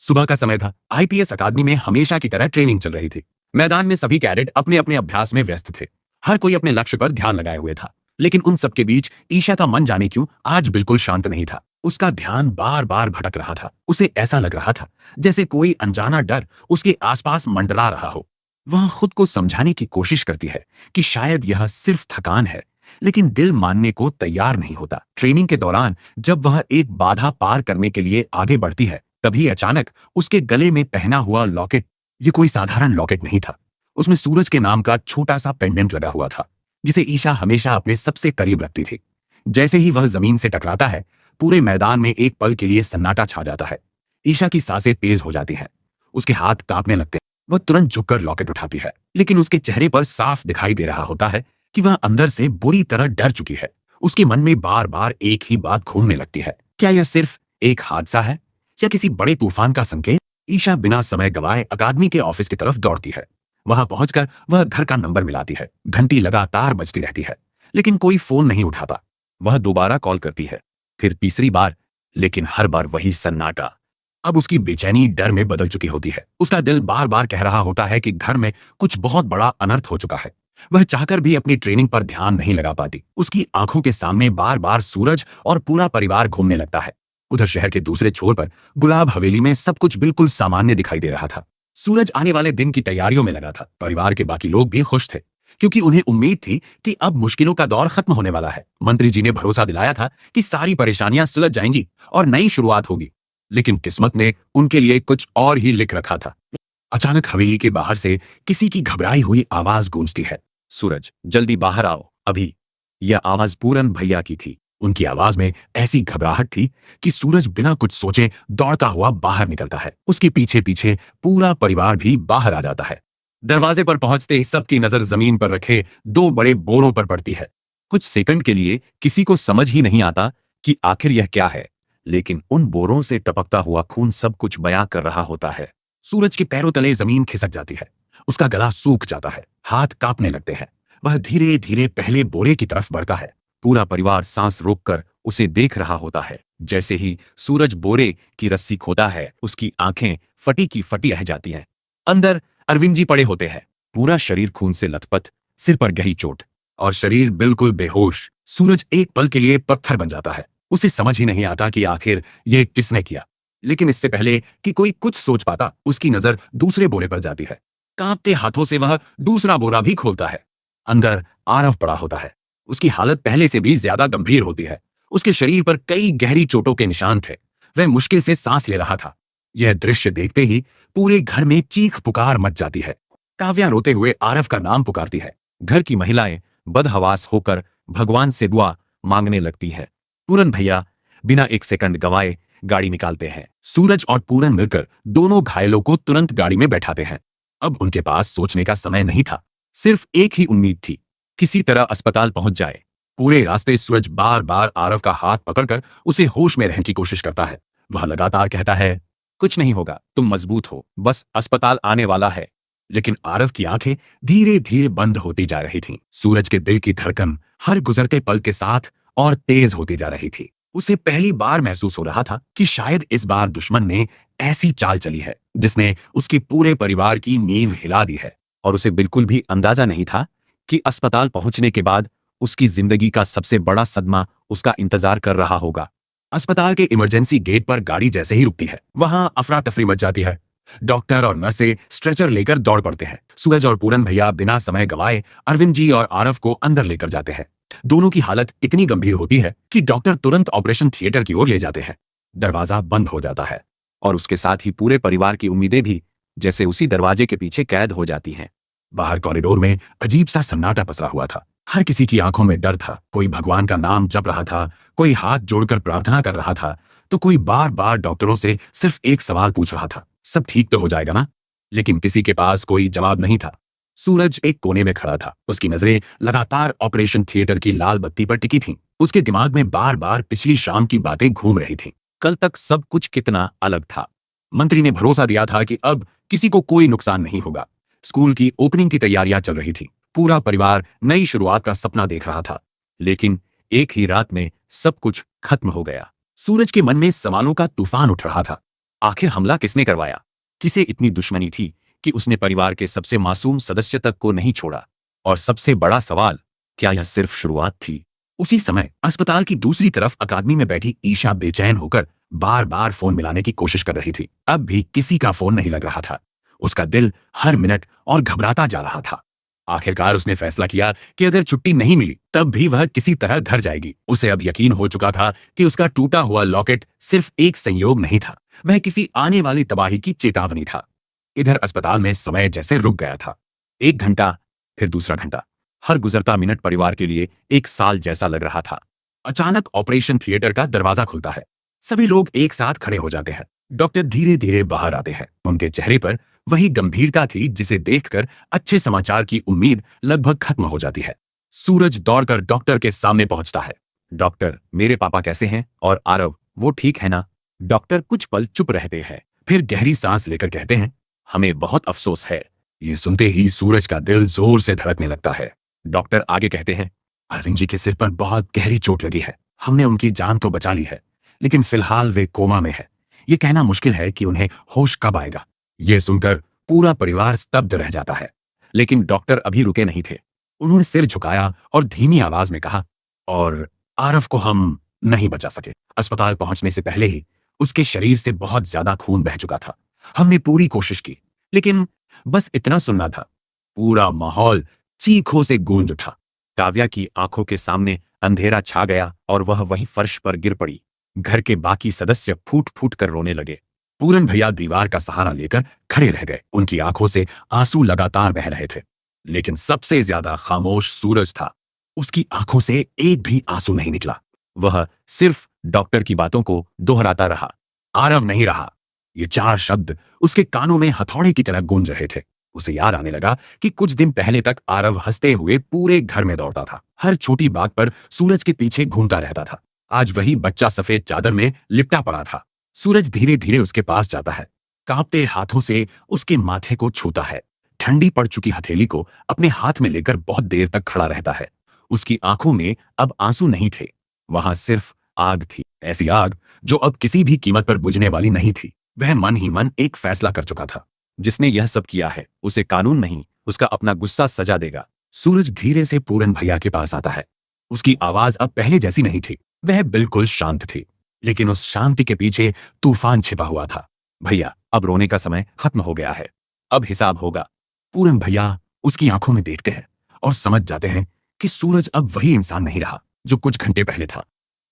सुबह का समय था। आईपीएस अकादमी में हमेशा की तरह ट्रेनिंग चल रही थी। मैदान में सभी कैडेट अपने अपने अभ्यास में व्यस्त थे। हर कोई अपने लक्ष्य पर ध्यान लगाए हुए था। लेकिन उन सबके बीच ईशा का मन जाने क्यों आज बिल्कुल शांत नहीं था। उसका ध्यान बार बार भटक रहा था। उसे ऐसा लग रहा था जैसे कोई अनजाना डर उसके आसपास मंडरा रहा हो। वह खुद को समझाने की कोशिश करती है कि शायद यह सिर्फ थकान है, लेकिन दिल मानने को तैयार नहीं होता। ट्रेनिंग के दौरान जब वह एक बाधा पार करने के लिए आगे बढ़ती है, तभी अचानक उसके गले में पहना हुआ लॉकेट, ये कोई साधारण लॉकेट नहीं था। उसमें सूरज के नाम का छोटा सा पेंडेंट लगा हुआ था, जिसे ईशा हमेशा अपने सबसे करीब रखती थी। जैसे ही वह जमीन से टकराता है, पूरे मैदान में एक पल के लिए सन्नाटा छा जाता है। ईशा की सांसें तेज हो जाती हैं, उसके हाथ कांपने लगते हैं। वह तुरंत झुककर लॉकेट उठाती है, लेकिन उसके चेहरे पर साफ दिखाई दे रहा होता है कि वह अंदर से बुरी तरह डर चुकी है। उसके मन में बार बार एक ही बात घूमने लगती है, क्या यह सिर्फ एक हादसा है या किसी बड़े तूफान का संकेत? ईशा बिना समय गवाए अकादमी के ऑफिस की तरफ दौड़ती है। वहां पहुंचकर वह घर का नंबर मिलाती है। घंटी लगातार बजती रहती है, लेकिन कोई फोन नहीं उठाता। वह दोबारा कॉल करती है, फिर तीसरी बार, लेकिन हर बार वही सन्नाटा। अब उसकी बेचैनी डर में बदल चुकी होती है। उसका दिल बार बार कह रहा होता है कि घर में कुछ बहुत बड़ा अनर्थ हो चुका है। वह चाहकर भी अपनी ट्रेनिंग पर ध्यान नहीं लगा पाती। उसकी आंखों के सामने बार बार सूरज और पूरा परिवार घूमने लगता है। उधर शहर के दूसरे छोर पर गुलाब हवेली में सब कुछ बिल्कुल सामान्य दिखाई दे रहा था। सूरज आने वाले दिन की तैयारियों में लगा था। परिवार के बाकी लोग भी खुश थे, क्योंकि उन्हें उम्मीद थी कि अब मुश्किलों का दौर खत्म होने वाला है। मंत्री जी ने भरोसा दिलाया था कि सारी परेशानियां सुलझ जाएंगी और नई शुरुआत होगी। लेकिन किस्मत ने उनके लिए कुछ और ही लिख रखा था। अचानक हवेली के बाहर से किसी की घबराई हुई आवाज गूंजती है, सूरज जल्दी बाहर आओ अभी। यह आवाज पूरन भैया की थी। उनकी आवाज में ऐसी घबराहट थी कि सूरज बिना कुछ सोचे दौड़ता हुआ बाहर निकलता है। उसके पीछे पीछे पूरा परिवार भी बाहर आ जाता है। दरवाजे पर पहुंचते ही सबकी नजर जमीन पर रखे दो बड़े बोरों पर पड़ती है। कुछ सेकंड के लिए किसी को समझ ही नहीं आता कि आखिर यह क्या है, लेकिन उन बोरों से टपकता हुआ खून सब कुछ बयां कर रहा होता है। सूरज के पैरों तले जमीन खिसक जाती है। उसका गला सूख जाता है, हाथ कांपने लगते हैं। वह धीरे धीरे पहले बोरे की तरफ बढ़ता है। पूरा परिवार सांस रोककर उसे देख रहा होता है। जैसे ही सूरज बोरे की रस्सी खोता है, उसकी आंखें फटी की फटी रह जाती हैं। अंदर अरविंद जी पड़े होते हैं, पूरा शरीर खून से लथपथ, सिर पर गहरी चोट और शरीर बिल्कुल बेहोश। सूरज एक पल के लिए पत्थर बन जाता है। उसे समझ ही नहीं आता कि आखिर यह किसने किया। लेकिन इससे पहले कि कोई कुछ सोच पाता, उसकी नजर दूसरे बोरे पर जाती है। कांपते हाथों से वह दूसरा बोरा भी खोलता है। अंदर आरव पड़ा होता है। उसकी हालत पहले से भी ज्यादा गंभीर होती है। उसके शरीर पर कई गहरी चोटों के निशान थे। वह मुश्किल से सांस ले रहा था। यह दृश्य देखते ही पूरे घर में चीख पुकार मच जाती है। काव्या रोते हुए आरव का नाम पुकारती है। घर की महिलाएं बदहवास होकर भगवान से दुआ मांगने लगती है। पूरन भैया बिना एक सेकंड गवाए गाड़ी निकालते हैं। सूरज और पूरन मिलकर दोनों घायलों को तुरंत गाड़ी में बैठाते हैं। अब उनके पास सोचने का समय नहीं था। सिर्फ एक ही उम्मीद थी, किसी तरह अस्पताल पहुंच जाए। पूरे रास्ते सूरज बार बार आरव का हाथ पकड़कर उसे होश में रहने की कोशिश करता है। वह लगातार कहता है, कुछ नहीं होगा, तुम मजबूत हो, बस अस्पताल आने वाला है। लेकिन आरव की आंखें धीरे धीरे बंद होती जा रही थीं। सूरज के दिल की धड़कन हर गुजरते पल के साथ और तेज होती जा रही थी। उसे पहली बार महसूस हो रहा था कि शायद इस बार दुश्मन ने ऐसी चाल चली है जिसने उसके पूरे परिवार की नींव हिला दी है। और उसे बिल्कुल भी अंदाजा नहीं था कि अस्पताल पहुंचने के बाद उसकी जिंदगी का सबसे बड़ा सदमा उसका इंतजार कर रहा होगा। अस्पताल के इमरजेंसी गेट पर गाड़ी जैसे ही रुकती है, वहां अफरा तफरी मच जाती है। डॉक्टर और नर्सें स्ट्रेचर लेकर दौड़ पड़ते हैं। सूरज और पूरन भैया बिना समय गवाए अरविंद जी और आरव को अंदर लेकर जाते हैं। दोनों की हालत इतनी गंभीर होती है कि डॉक्टर तुरंत ऑपरेशन थिएटर की ओर ले जाते हैं। दरवाजा बंद हो जाता है और उसके साथ ही पूरे परिवार की उम्मीदें भी जैसे उसी दरवाजे के पीछे कैद हो जाती हैं। बाहर कॉरिडोर में अजीब सा सन्नाटा पसरा हुआ था। हर किसी की आंखों में डर था। कोई भगवान का नाम जप रहा था, कोई हाथ जोड़कर प्रार्थना कर रहा था, तो कोई बार बार डॉक्टरों से सिर्फ एक सवाल पूछ रहा था, सब ठीक तो हो जाएगा ना? लेकिन किसी के पास कोई जवाब नहीं था। सूरज एक कोने में खड़ा था। उसकी नजरें लगातार ऑपरेशन थिएटर की लाल बत्ती पर टिकी थीं। उसके दिमाग में बार बार पिछली शाम की बातें घूम रही थीं। कल तक सब कुछ कितना अलग था। मंत्री ने भरोसा दिया था कि अब किसी को कोई नुकसान नहीं होगा। स्कूल की ओपनिंग की तैयारियां चल रही थी। पूरा परिवार नई शुरुआत का सपना देख रहा था। लेकिन एक ही रात में सब कुछ खत्म हो गया। सूरज के मन में सवालों का तूफान उठ रहा था। आखिर हमला किसने करवाया? किसे इतनी दुश्मनी थी कि उसने परिवार के सबसे मासूम सदस्य तक को नहीं छोड़ा? और सबसे बड़ा सवाल, क्या यह सिर्फ शुरुआत थी? उसी समय अस्पताल की दूसरी तरफ अकादमी में बैठी ईशा बेचैन होकर बार बार फोन मिलाने की कोशिश कर रही थी। अब भी किसी का फोन नहीं लग रहा था। उसका दिल हर मिनट और घबराता जा रहा था। आखिरकार उसने फैसला किया कि अगर छुट्टी नहीं मिली तब भी वह किसी तरह घर जाएगी। उसे अब यकीन हो चुका था कि उसका टूटा हुआ लॉकेट सिर्फ एक संयोग नहीं था, वह किसी आने वाली तबाही की चेतावनी था। इधर अस्पताल में समय जैसे रुक गया था। 1 घंटा, फिर दूसरा घंटा। हर गुजरता मिनट परिवार के लिए 1 साल जैसा लग रहा था। अचानक ऑपरेशन थिएटर का दरवाजा खुलता है। सभी लोग एक साथ खड़े हो जाते हैं। डॉक्टर धीरे धीरे बाहर आते हैं। उनके चेहरे पर वही गंभीरता थी जिसे देखकर अच्छे समाचार की उम्मीद लगभग खत्म हो जाती है। सूरज दौड़कर डॉक्टर के सामने पहुंचता है। डॉक्टर, मेरे पापा कैसे हैं? और आरव, वो ठीक है ना? डॉक्टर कुछ पल चुप रहते हैं, फिर गहरी सांस लेकर कहते हैं, हमें बहुत अफसोस है। ये सुनते ही सूरज का दिल जोर से धड़कने लगता है। डॉक्टर आगे कहते हैं, अरविंद जी के सिर पर बहुत गहरी चोट लगी है। हमने उनकी जान तो बचा ली है, लेकिन फिलहाल वे कोमा में है। ये कहना मुश्किल है कि उन्हें होश कब आएगा। यह सुनकर पूरा परिवार स्तब्ध रह जाता है। लेकिन डॉक्टर अभी रुके नहीं थे। उन्होंने सिर झुकाया और धीमी आवाज में कहा, और आरव को हम नहीं बचा सके। अस्पताल पहुंचने से पहले ही उसके शरीर से बहुत ज्यादा खून बह चुका था। हमने पूरी कोशिश की, लेकिन बस इतना सुनना था। पूरा माहौल चीखों से गूंज उठा। काव्या की आंखों के सामने अंधेरा छा गया और वह वहीं फर्श पर गिर पड़ी। घर के बाकी सदस्य फूट फूट कर रोने लगे। पूरन भैया दीवार का सहारा लेकर खड़े रह गए। उनकी आंखों से आंसू लगातार बह रहे थे। लेकिन सबसे ज्यादा खामोश सूरज था। उसकी आंखों से एक भी आंसू नहीं निकला। वह सिर्फ डॉक्टर की बातों को दोहराता रहा। आरव नहीं रहा। ये 4 शब्द उसके कानों में हथौड़े की तरह गूंज रहे थे। उसे याद आने लगा कि कुछ दिन पहले तक आरव हंसते हुए पूरे घर में दौड़ता था। हर छोटी बात पर सूरज के पीछे घूमता रहता था। आज वही बच्चा सफेद चादर में लिपटा पड़ा था। सूरज धीरे धीरे उसके पास जाता है, कांपते हाथों से उसके माथे को छूता है। ठंडी पड़ चुकी हथेली को अपने हाथ में लेकर बहुत देर तक खड़ा रहता है। उसकी आंखों में अब आंसू नहीं थे, वहां सिर्फ आग थी। ऐसी आग जो अब किसी भी कीमत पर बुझने वाली नहीं थी। वह मन ही मन एक फैसला कर चुका था, जिसने यह सब किया है उसे कानून नहीं, उसका अपना गुस्सा सजा देगा। सूरज धीरे से पूरन भैया के पास आता है। उसकी आवाज अब पहले जैसी नहीं थी। वह बिल्कुल शांत थी, लेकिन उस शांति के पीछे तूफान छिपा हुआ था। भैया, अब रोने का समय खत्म हो गया है, अब हिसाब होगा। पूरन भैया उसकी आंखों में देखते हैं और समझ जाते हैं कि सूरज अब वही इंसान नहीं रहा जो कुछ घंटे पहले था।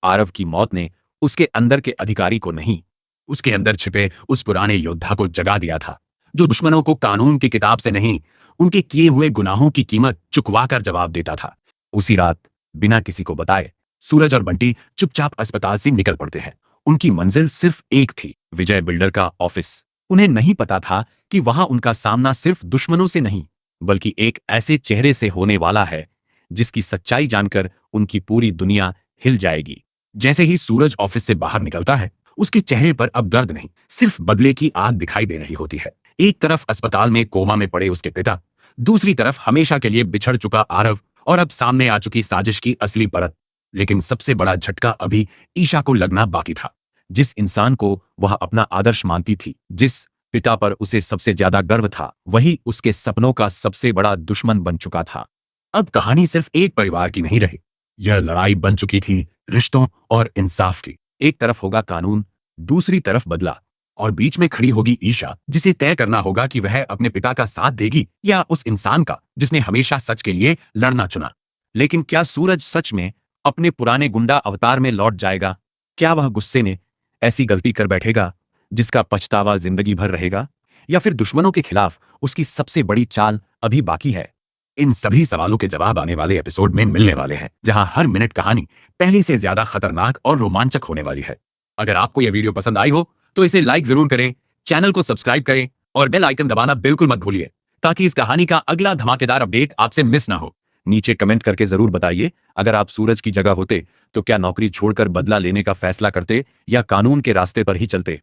आरव की मौत ने उसके अंदर के अधिकारी को नहीं, उसके अंदर छिपे उस पुराने योद्धा को जगा दिया था, जो दुश्मनों को कानून की किताब से नहीं, उनके किए हुए गुनाहों की कीमत चुकवाकर जवाब देता था। उसी रात बिना किसी को बताए सूरज और बंटी चुपचाप अस्पताल से निकल पड़ते हैं। उनकी मंजिल सिर्फ एक थी, विजय बिल्डर का ऑफिस। उन्हें नहीं पता था कि वहां उनका सामना सिर्फ दुश्मनों से नहीं, बल्कि एक ऐसे चेहरे से होने वाला है जिसकी सच्चाई जानकर उनकी पूरी दुनिया हिल जाएगी। जैसे ही सूरज ऑफिस से बाहर निकलता है, उसके चेहरे पर अब दर्द नहीं, सिर्फ बदले की आग दिखाई दे रही होती है। एक तरफ अस्पताल में कोमा में पड़े उसके पिता, दूसरी तरफ हमेशा के लिए बिछड़ चुका आरव, और अब सामने आ चुकी साजिश की असली परत। लेकिन सबसे बड़ा झटका अभी ईशा को लगना बाकी था। जिस इंसान को वह अपना आदर्श मानती थी, जिस पिता पर उसे सबसे ज्यादा गर्व था, वही उसके सपनों का सबसे बड़ा दुश्मन बन चुका था। अब कहानी सिर्फ एक परिवार की नहीं रही, यह लड़ाई बन चुकी थी रिश्तों और इंसाफ की। एक तरफ होगा कानून, दूसरी तरफ बदला, और बीच में खड़ी होगी ईशा, जिसे तय करना होगा कि वह अपने पिता का साथ देगी या उस इंसान का जिसने हमेशा सच के लिए लड़ना चुना। लेकिन क्या सूरज सच में अपने पुराने गुंडा अवतार में लौट जाएगा? क्या वह गुस्से में ऐसी गलती कर बैठेगा जिसका पछतावा जिंदगी भर रहेगा? या फिर दुश्मनों के खिलाफ उसकी सबसे बड़ी चाल अभी बाकी है? इन सभी सवालों के जवाब आने वाले एपिसोड में मिलने वाले हैं, जहां हर मिनट कहानी पहले से ज्यादा खतरनाक और रोमांचक होने वाली है। अगर आपको यह वीडियो पसंद आई हो तो इसे लाइक जरूर करें, चैनल को सब्सक्राइब करें और बेल आइकन दबाना बिल्कुल मत भूलिए, ताकि इस कहानी का अगला धमाकेदार अपडेट आपसे मिस ना हो। नीचे कमेंट करके जरूर बताइए, अगर आप सूरज की जगह होते तो क्या नौकरी छोड़कर बदला लेने का फैसला करते या कानून के रास्ते पर ही चलते।